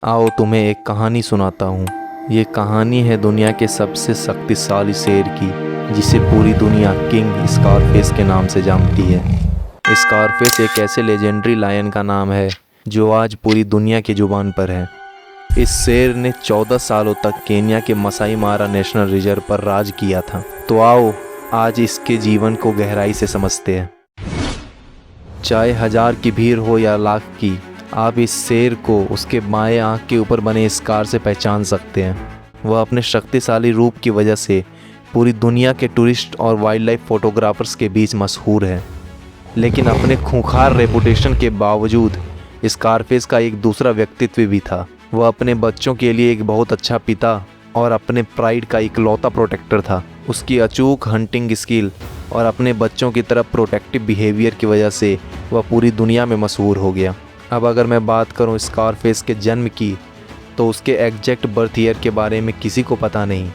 आओ तुम्हें एक कहानी सुनाता हूँ। ये कहानी है दुनिया के सबसे शक्तिशाली शेर की, जिसे पूरी दुनिया किंग स्कारफेस के नाम से जानती है। स्कारफेस एक ऐसे लेजेंडरी लायन का नाम है जो आज पूरी दुनिया की जुबान पर है। इस शेर ने 14 सालों तक केन्या के मसाई मारा नेशनल रिजर्व पर राज किया था। तो आओ आज इसके जीवन को गहराई से समझते हैं। चाहे हजार की भीड़ हो या लाख की, आप इस शेर को उसके बाएं आंख के ऊपर बने स्कार से पहचान सकते हैं। वह अपने शक्तिशाली रूप की वजह से पूरी दुनिया के टूरिस्ट और वाइल्ड लाइफ फोटोग्राफर्स के बीच मशहूर है। लेकिन अपने खूंखार रेपुटेशन के बावजूद स्कारफेस का एक दूसरा व्यक्तित्व भी था। वह अपने बच्चों के लिए एक बहुत अच्छा पिता और अपने प्राइड का इकलौता प्रोटेक्टर था। उसकी अचूक हंटिंग स्किल और अपने बच्चों की तरफ प्रोटेक्टिव बिहेवियर की वजह से वह पूरी दुनिया में मशहूर हो गया। अब अगर मैं बात करूं स्कारफेस के जन्म की, तो उसके एग्जैक्ट बर्थ ईयर के बारे में किसी को पता नहीं,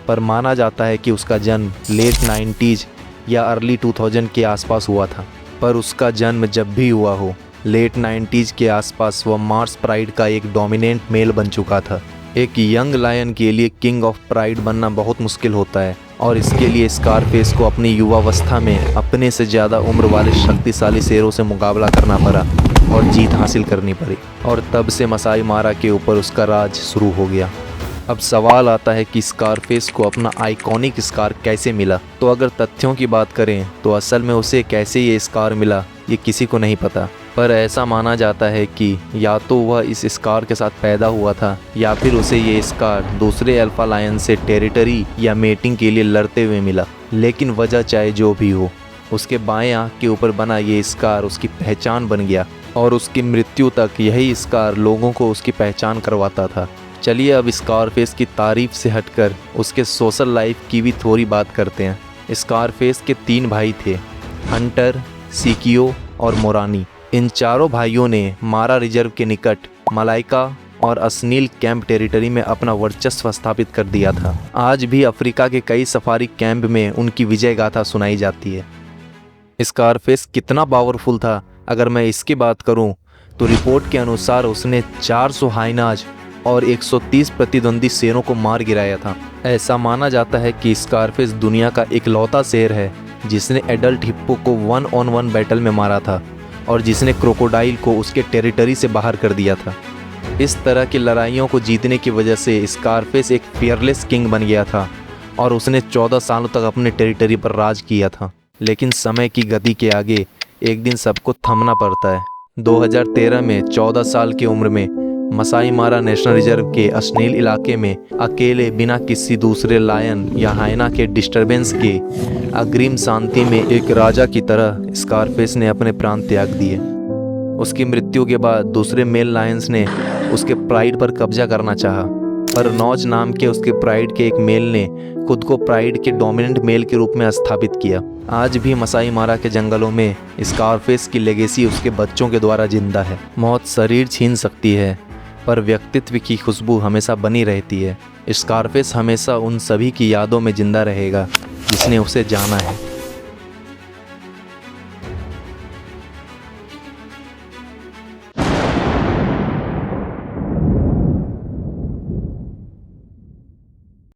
पर माना जाता है कि उसका जन्म लेट 90s या अर्ली 2000 के आसपास हुआ था। पर उसका जन्म जब भी हुआ हो, लेट 90s के आसपास वह मार्स प्राइड का एक डोमिनेंट मेल बन चुका था। एक यंग लायन के लिए किंग ऑफ प्राइड बनना बहुत मुश्किल होता है, और इसके लिए स्कारफेस को अपनी युवावस्था में अपने से ज़्यादा उम्र वाले शक्तिशाली शेरों से मुकाबला करना पड़ा और जीत हासिल करनी पड़ी। और तब से मसाई मारा के ऊपर उसका राज शुरू हो गया। अब सवाल आता है कि स्कारफेस को अपना आइकॉनिक स्कार कैसे मिला। तो अगर तथ्यों की बात करें तो असल में उसे कैसे ये स्कार मिला, ये किसी को नहीं पता। पर ऐसा माना जाता है कि या तो वह इस स्कार के साथ पैदा हुआ था, या फिर उसे ये स्कार दूसरे अल्फा लायन से टेरिटरी या मेटिंग के लिए लड़ते हुए मिला। लेकिन वजह चाहे जो भी हो, उसके बाएं आंख के ऊपर बना ये स्कार उसकी पहचान बन गया, और उसकी मृत्यु तक यही स्कार लोगों को उसकी पहचान करवाता था। चलिए अब स्कारफेस की तारीफ से हटकर उसके सोशल लाइफ की भी थोड़ी बात करते हैं। स्कारफेस के 3 भाई थे, हंटर, सिकियो और मोरानी। इन चारों भाइयों ने मारा रिजर्व के निकट मलाइका और अस्नील कैंप टेरिटरी में अपना वर्चस्व स्थापित कर दिया था। आज भी अफ्रीका के कई सफारी कैंप में उनकी विजय गाथा सुनाई जाती है। स्कारफेस कितना पावरफुल था, अगर मैं इसकी बात करूं तो रिपोर्ट के अनुसार उसने 400 हाइनाज और 130 प्रतिद्वंदी शेरों को मार गिराया था। ऐसा माना जाता है कि स्कारफेस दुनिया का इकलौता शेर है जिसने एडल्ट हिप्पो को 1-on-1 बैटल में मारा था, और जिसने क्रोकोडाइल को उसके टेरिटरी से बाहर कर दिया था। इस तरह की लड़ाइयों को जीतने की वजह से स्कारफेस एक फियरलेस किंग बन गया था, और उसने 14 सालों तक अपने टेरिटरी पर राज किया था। लेकिन समय की गति के आगे एक दिन सबको थमना पड़ता है। 2013 में 14 साल की उम्र में मसाई मारा नेशनल रिजर्व के अस्नील इलाके में अकेले बिना किसी दूसरे लायन या हाइना के डिस्टरबेंस के अग्रिम शांति में एक राजा की तरह स्कारफेस ने अपने प्राण त्याग दिए। उसकी मृत्यु के बाद दूसरे मेल लायंस ने उसके प्राइड पर कब्जा करना चाहा, पर नौज नाम के उसके प्राइड के एक मेल ने खुद को प्राइड के डोमिनेंट मेल के रूप में स्थापित किया। आज भी मसाई मारा के जंगलों में स्कारफेस की लेगेसी उसके बच्चों के द्वारा जिंदा है। मौत शरीर छीन सकती है, पर व्यक्तित्व की खुशबू हमेशा बनी रहती है। स्कारफेस हमेशा उन सभी की यादों में जिंदा रहेगा जिसने उसे जाना है।